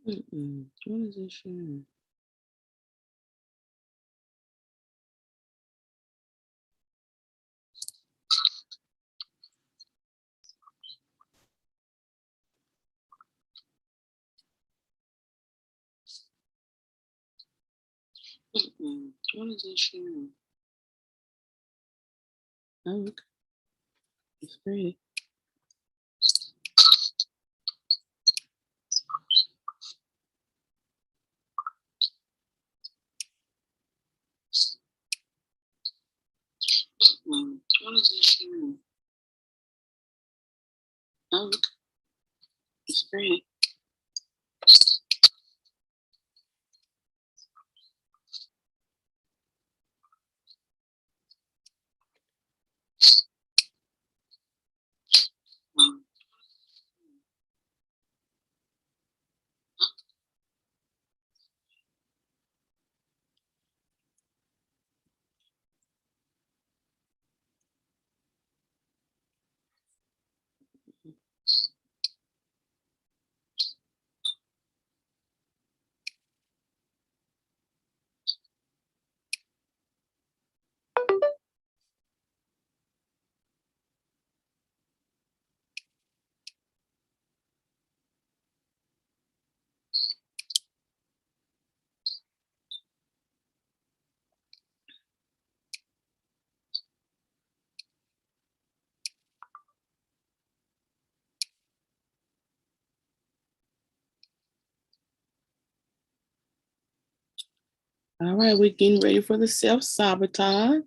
What is this sharing? What is this sharing? Oh, look, it's pretty. What is this sharing? Oh, look, it's pretty. All right, we're getting ready for the self-sabotage.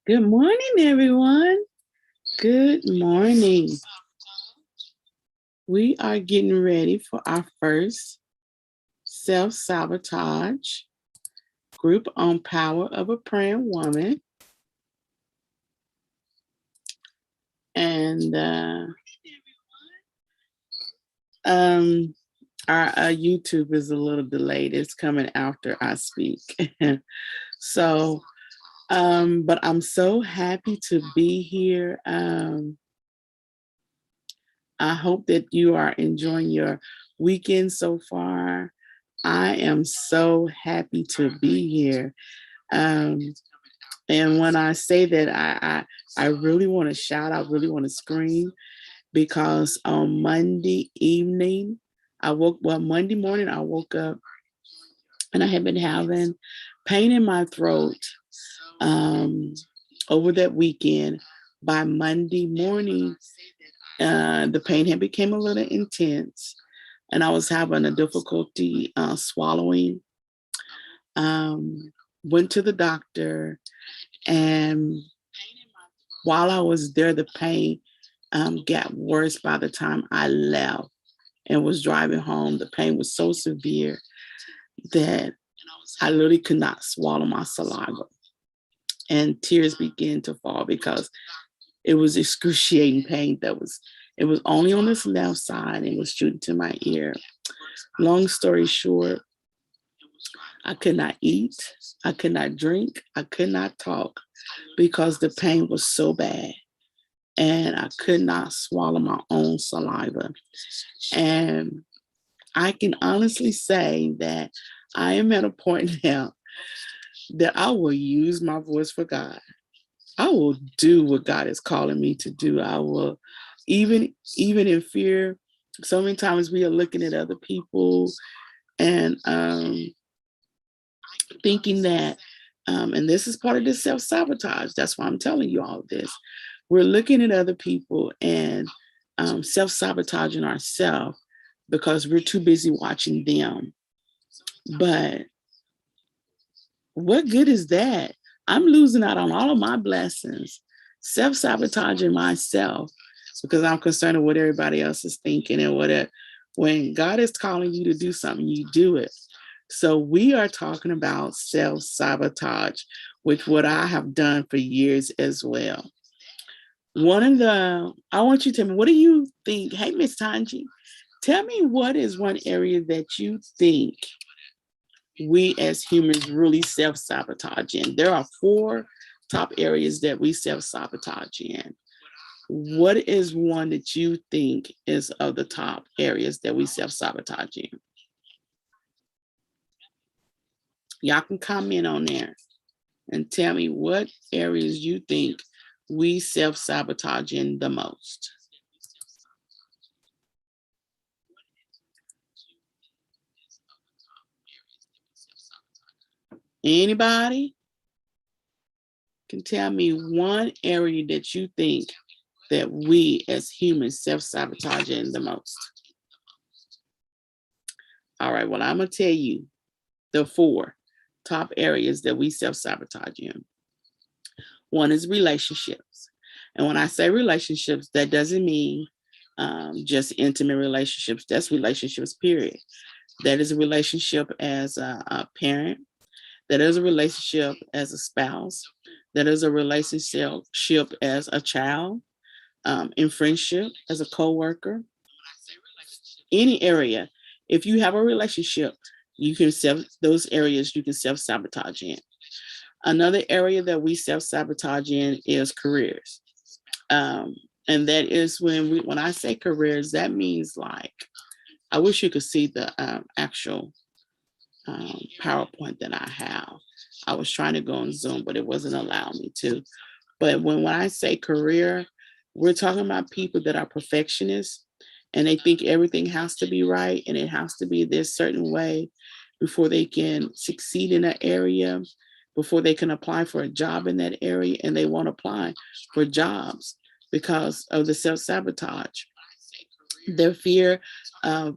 Good morning, everyone. Good morning. We are getting ready for our first self-sabotage group on Power of a Praying Woman. And our YouTube is a little delayed. It's coming after I speak. So, but I'm so happy to be here. I hope that you are enjoying your weekend so far. I am so happy to be here. Um, and when I say that, I really want to shout, I really want to scream, because on Monday evening, Monday morning, I woke up and I had been having pain in my throat over that weekend. By Monday morning, the pain had become a little intense, and I was having a difficulty swallowing. Went to the doctor, and while I was there, the pain got worse by the time I left and was driving home. The pain was so severe that I literally could not swallow my saliva. And tears began to fall because it was excruciating pain. It was only on this left side and was shooting to my ear. Long story short, I could not eat, I could not drink, I could not talk because the pain was so bad. And I could not swallow my own saliva. And I can honestly say that I am at a point now that I will use my voice for God. I will do what God is calling me to do. I will, even in fear. So many times we are looking at other people and thinking that, and this is part of this self sabotage. That's why I'm telling you all of this. We're looking at other people and self sabotaging ourselves because we're too busy watching them. But what good is that? I'm losing out on all of my blessings, self sabotaging myself because I'm concerned with what everybody else is thinking and what. When God is calling you to do something, you do it. So we are talking about self sabotage, which what I have done for years as well. I want you to tell me, what do you think? Hey, Miss Tanji, tell me what is one area that you think we as humans really self-sabotage in? There are 4 top areas that we self-sabotage in. What is one that you think is of the top areas that we self-sabotage in? Y'all can comment on there and tell me what areas you think we self-sabotage in the most. Anybody can tell me one area that you think that we as humans self-sabotage in the most. All right, well, I'm gonna tell you the 4 top areas that we self-sabotage in. One is relationships. And when I say relationships, that doesn't mean just intimate relationships. That's relationships, period. That is a relationship as a parent. That is a relationship as a spouse. That is a relationship as a child, in friendship, as a coworker, any area. If you have a relationship, you can those areas you can self-sabotage in. Another area that we self-sabotage in is careers. Um, and that is when I say careers, that means like, I wish you could see the actual PowerPoint that I have. I was trying to go on Zoom, but it wasn't allowing me to. But when I say career, we're talking about people that are perfectionists and they think everything has to be right and it has to be this certain way before they can succeed in that area, before they can apply for a job in that area, and they won't apply for jobs because of the self-sabotage. Their fear of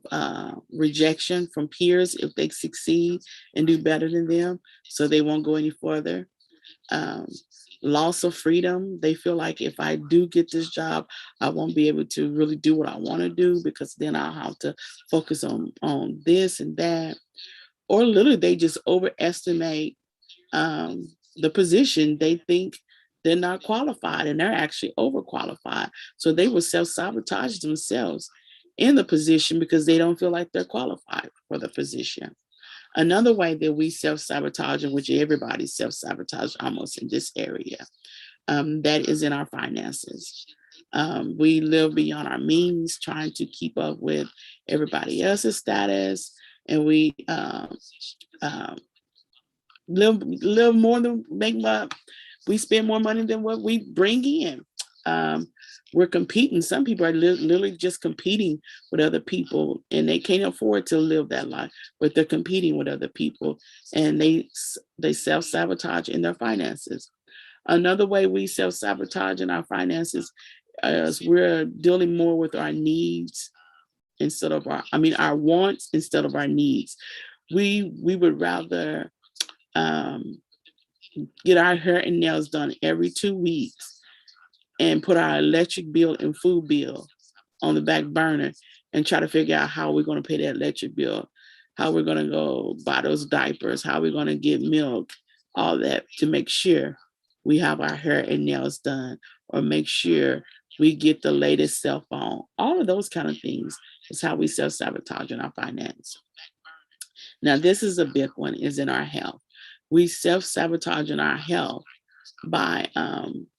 rejection from peers if they succeed and do better than them, so they won't go any further. Um, Loss of freedom. They feel like if I do get this job, I won't be able to really do what I want to do because then I'll have to focus on this and that. Or literally, they just overestimate the position. They think they're not qualified and they're actually overqualified. So they will self-sabotage themselves in the position because they don't feel like they're qualified for the position. Another way that we self-sabotage, in which everybody self-sabotage almost in this area, that is in our finances. We live beyond our means, trying to keep up with everybody else's status, and we um, live more than make up. We spend more money than what we bring in. Um, we're competing. Some people are literally just competing with other people, and they can't afford to live that life, but they're competing with other people, and they self sabotage in their finances. Another way we self sabotage in our finances is we're dealing more with our needs instead of our wants instead of our needs. We would rather um, get our hair and nails done every 2 weeks and put our electric bill and food bill on the back burner and try to figure out how we're going to pay that electric bill, how we're going to go buy those diapers, how we're going to get milk, all that to make sure we have our hair and nails done, or make sure we get the latest cell phone. All of those kind of things is how we self-sabotage in our finance. Now, this is a big one, is in our health. We self-sabotage in our health by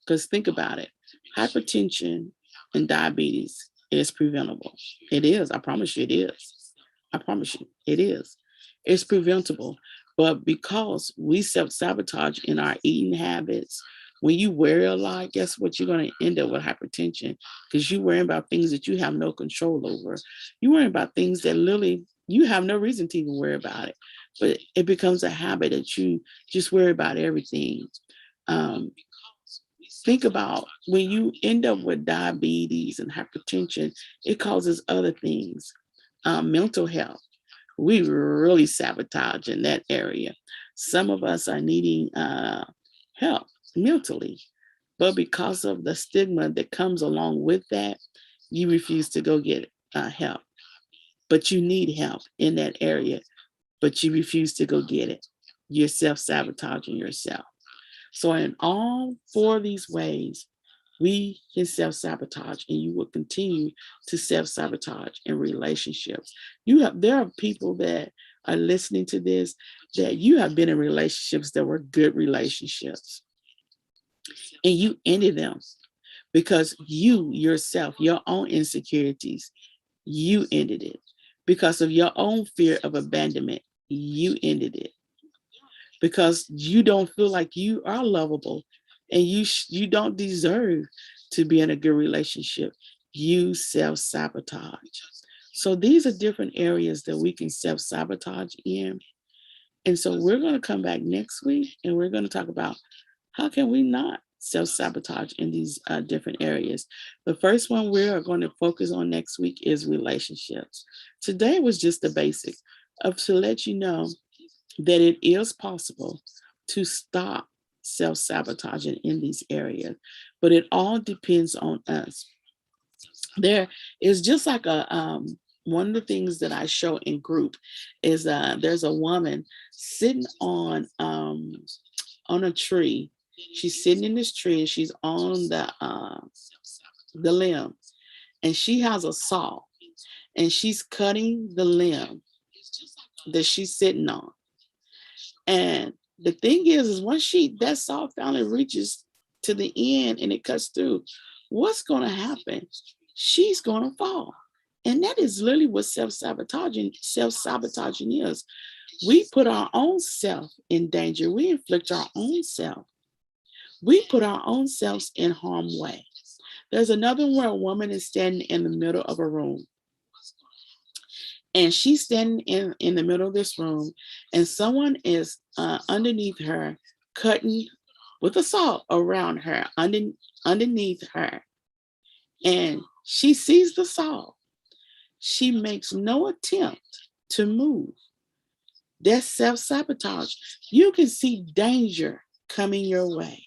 because think about it, hypertension and diabetes is preventable. It is. I promise you it is. I promise you it is. It's preventable. But because we self-sabotage in our eating habits, when you worry a lot, guess what? You're going to end up with hypertension because you're worrying about things that you have no control over. You're worrying about things that literally you have no reason to even worry about it. But it becomes a habit that you just worry about everything. Um, Think about when you end up with diabetes and hypertension, it causes other things. Mental health, we really sabotage in that area. Some of us are needing help mentally, but because of the stigma that comes along with that, you refuse to go get help. But you need help in that area, but you refuse to go get it. You're self sabotaging yourself. So, in all 4 of these ways, we can self sabotage, and you will continue to self sabotage in relationships. There are people that are listening to this, that you have been in relationships that were good relationships and you ended them because you yourself, your own insecurities, you ended it. Because of your own fear of abandonment, you ended it. Because you don't feel like you are lovable and you don't deserve to be in a good relationship. You self-sabotage. So these are different areas that we can self-sabotage in. And so we're going to come back next week and we're going to talk about how can we not self-sabotage in these different areas. The first one we are going to focus on next week is relationships. Today was just the basic of to let you know that it is possible to stop self-sabotaging in these areas, but it all depends on us. There is just like a one of the things that I show in group is there's a woman sitting on a tree. She's sitting in this tree and she's on the limb, and she has a saw and she's cutting the limb that she's sitting on. And the thing is once that saw finally reaches to the end and it cuts through, what's going to happen? She's going to fall. And that is literally what self-sabotaging is. We put our own self in danger. We inflict our own self. We put our own selves in harm's way. There's another one where a woman is standing in the middle of a room. And she's standing in the middle of this room, and someone is underneath her, cutting with a saw around her, underneath her. And she sees the saw. She makes no attempt to move. That's self-sabotage. You can see danger coming your way,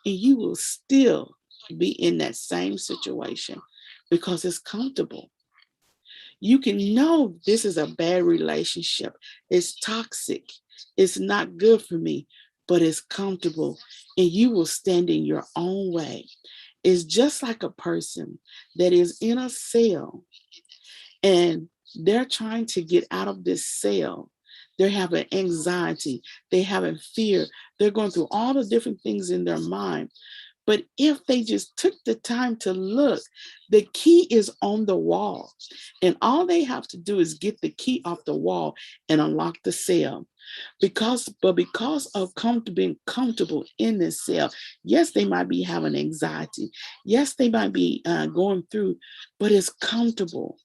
and you will still be in that same situation because it's comfortable. You can know this is a bad relationship. It's toxic. It's not good for me, but it's comfortable, and you will stand in your own way. It's just like a person that is in a cell and they're trying to get out of this cell. They're having anxiety. They're having fear. They're going through all the different things in their mind. But if they just took the time to look, the key is on the wall. And all they have to do is get the key off the wall and unlock the cell. Because of being comfortable in this cell, yes, they might be having anxiety. Yes, they might be going through, but it's comfortable.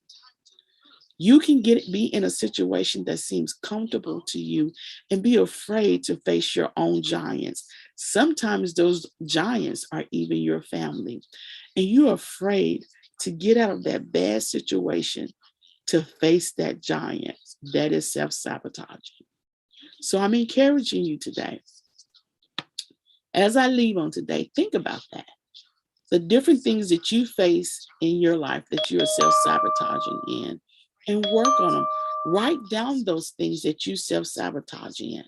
You can be in a situation that seems comfortable to you and be afraid to face your own giants. Sometimes those giants are even your family, and you're afraid to get out of that bad situation to face that giant. That is self-sabotaging. So I'm encouraging you today. As I leave on today, think about that. The different things that you face in your life that you are self-sabotaging in, and work on them. Write down those things that you self-sabotage in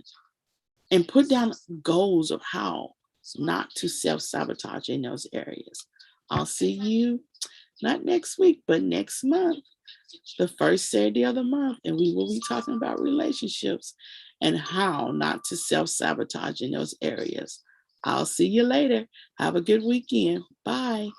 and put down goals of how not to self-sabotage in those areas. I'll see you not next week, but next month, the first Saturday of the month, and we will be talking about relationships and how not to self-sabotage in those areas. I'll see you later. Have a good weekend. Bye.